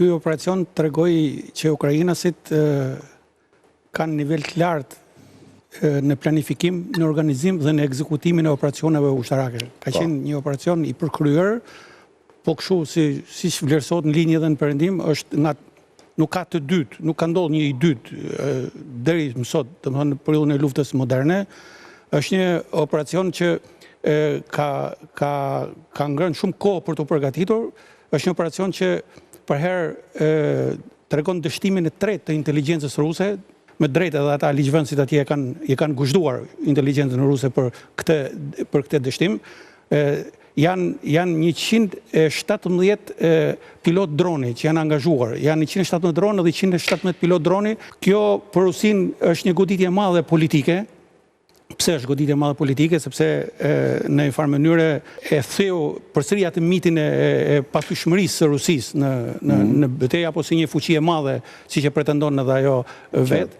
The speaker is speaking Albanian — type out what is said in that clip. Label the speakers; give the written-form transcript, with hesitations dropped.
Speaker 1: ky operacion tregoi që ukrainasit kanë nivel të lartë në planifikim, në organizim dhe në ekzekutimin e operacioneve ushtarake. Ka qenë një operacion i përkryer, po kështu si vlerësohet në linjë dhe në perëndim, nuk ka të dytë, nuk ka ndodhur një i dytë deri më sot, domethënë në periudhën e luftës moderne. Është një operacion që ka ngrënë shumë kohë për të përgatitur. Është një operacion që për herë tregon dështimin e tretë të inteligjencës ruse, me drejtë edhe ata ligjvënësit atje e kanë guzhduar inteligjencën ruse për këtë dështim. Janë 117 pilot droni që janë angazhuar. Janë 117 dronë dhe 117 pilot droni. Kjo për Rusin është një goditje e madhe politike. Pse është goditje e madhe politike? Sepse në një farë mënyrë e theu përsëri atë mitin e pasueshmërisë së Rusisë në betejë, apo si një fuqi e madhe, siç e pretendon edhe ajo vetë.